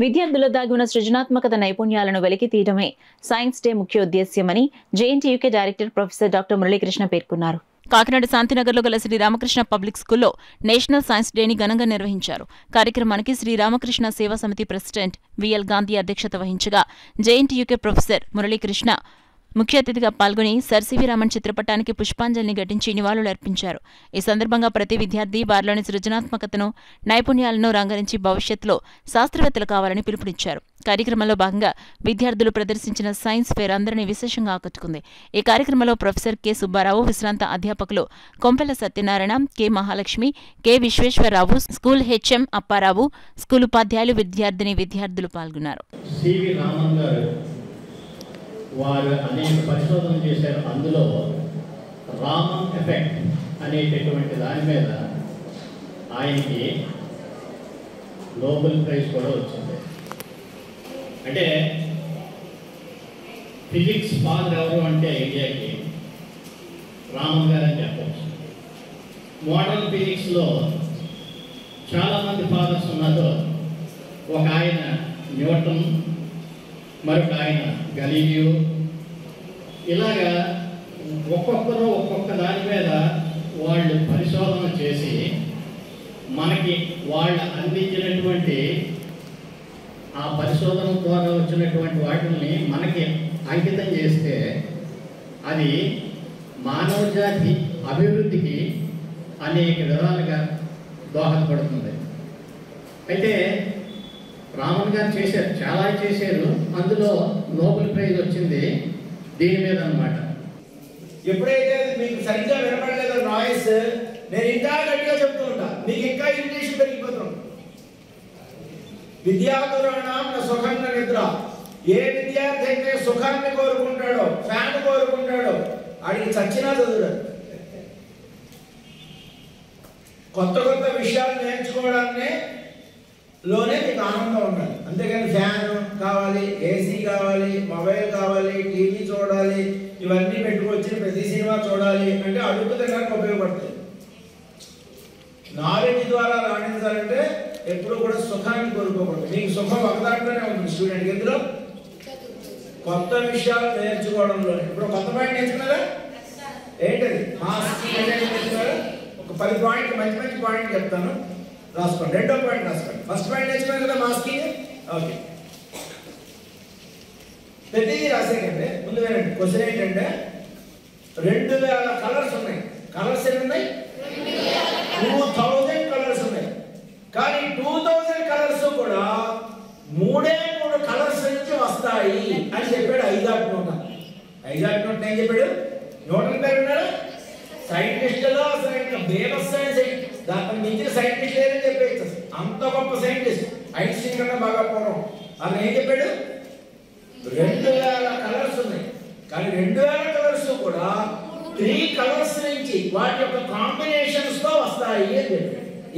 విద్యార్థుల్లో దాగి ఉన్న సృజనాత్మక నైపుణ్యాలను వెలికి తీయడమే సైన్స్ డే ముఖ్య ఉద్దేశ్యమని JNTUK director professor doctor Muralikrishna పేర్కొన్నారు. కాకినాడ శాంతినగర్లో గల శ్రీరామకృష్ణ పబ్లిక్ స్కూల్లో నేషనల్ సైన్స్ డేని ఘనంగా నిర్వహించారు. కార్యక్రమానికి శ్రీరామకృష్ణ సేవా సమితి ప్రెసిడెంట్ విఎల్ గాంధీ అధ్యక్షత వహించగా జేఎన్టీయూకే ప్రొఫెసర్ మురళీకృష్ణ ముఖ్య అతిథిగా పాల్గొని సర్ సివి రామన్ చిత్రపటానికి పుష్పాంజలిని ఘటించి నివాళులర్పించారు. ఈ సందర్భంగా ప్రతి విద్యార్థి వారిలోని సృజనాత్మకతను నైపుణ్యాలను రంగరించి భవిష్యత్తులో శాస్త్రవేత్తలు కావాలని పిలుపునిచ్చారు. కార్యక్రమంలో భాగంగా విద్యార్థులు ప్రదర్శించిన సైన్స్ ఫేర్ అందరినీ విశేషంగా ఆకట్టుకుంది. ఈ కార్యక్రమంలో ప్రొఫెసర్ కె సుబ్బారావు, విశ్రాంత అధ్యాపకులు Kompella Satyanarayana, K Mahalakshmi, K Visweswararao, school HM Apparao, school ఉపాధ్యాయులు, విద్యార్థులు పాల్గొన్నారు. వారు అనేక పరిశోధనలు చేశారు. అందులో రామన్ ఎఫెక్ట్ అనేటటువంటి దాని మీద ఆయనకి నోబెల్ ప్రైజ్ కూడా వచ్చింది. అంటే ఫిజిక్స్ ఫాదర్ ఎవరు అంటే ఇండియాకి రామన్ గారు అని చెప్పవచ్చు. మోడర్న్ ఫిజిక్స్లో చాలామంది ఫాదర్స్ ఉన్నారు. ఒక ఆయన న్యూటన్, మరొక ఆయన గలీలియో. ఇలాగా ఒక్కొక్కరు ఒక్కొక్క దాని మీద వాళ్ళు పరిశోధన చేసి మనకి వాళ్ళు అందించినటువంటి ఆ పరిశోధన ద్వారా వచ్చినటువంటి వాటిని మనకి అంకితం చేస్తే అది మానవ జాతి అభివృద్ధికి అనేక విధాలుగా దోహదపడుతుంది. అయితే రామన్ గారు చేశారు, చాలా చేశారు. అందులో నోబెల్ ప్రైజ్ వచ్చింది దీని మీద అన్నమాట. ఎప్పుడైతే మీకు సరిగ్గా వినపడలేదో నాయిస్, నేను ఇంకా గట్టిగా చెప్తూ ఉంటా, మీకు ఇంకా ఇరిటేషన్ పెరిగిపోతుంది. విద్యార్థురాణం సుఖం నిద్ర. ఏ విద్యార్థి అయితే సుఖాన్ని కోరుకుంటాడో, ఫ్యాన్ కోరుకుంటాడో, ఆడికి చచ్చినా చదువుడు. కొత్త కొత్త విషయాలు నేర్చుకోవడాన్ని లోనే మీకు ఆనందం ఉండాలి. అంతేగాని ఫ్యాన్ కావాలి, ఏసీ కావాలి, మొబైల్ కావాలి, టీవీ చూడాలి, ఇవన్నీ పెట్టుకొచ్చి ప్రతి సినిమా చూడాలి అంటే అడుగు తినడానికి ఉపయోగపడుతుంది. నాలెడ్జ్ ద్వారా రాణించాలంటే ఎప్పుడు కూడా సుఖాన్ని కోరుకోకూడదు. మీకు సుఖం ఒక దాంట్లోనే ఉంటుంది స్టూడెంట్కి. ఎందులో కొత్త విషయాలు నేర్చుకోవడంలో. ఇప్పుడు కొత్త పాయింట్ నేర్చుకున్నారా? ఏంటది? నేర్చుకున్నారా? ఒక 10 పాయింట్ మంచి మంచి పాయింట్ చెప్తాను, రాసుకోండి. రెండో పాయింట్ రాసుకోండి. ఫస్ట్ పాయింట్ నేర్చుకున్నాను కదా, మాస్కింగ్. ఓకే, ప్రతిదీ రాసేకండి. ముందు వినండి. క్వశ్చన్ ఏంటంటే 2000 కలర్స్ ఉన్నాయి. కలర్స్ ఎన్ని ఉన్నాయి? 2000 కలర్స్ ఉన్నాయి. కానీ 2000 కలర్స్ కూడా 3 కలర్స్ నుంచి వస్తాయి అని చెప్పాడు ఐజాక్ న్యూటన్. ఐజాక్ న్యూటన్ ఏం చెప్పాడు? న్యూటన్ పేరు ఉన్నారా? సైంటిస్టులో అసలు బేబస్ సైన్స్, దాని మించిన సైంటిస్ట్ లేదని చెప్పేసి అంత గొప్ప సైంటిస్ట్, ఐన్స్టీన్ కన్నా బాగా పూర్వం. అతను ఏం చెప్పాడు? 2000 కలర్స్ ఉన్నాయి. కానీ 2000 కలర్స్ కూడా 3 కలర్స్ నుంచి వాటి యొక్క కాంబినేషన్స్ తో వస్తాయి అని చెప్పాడు.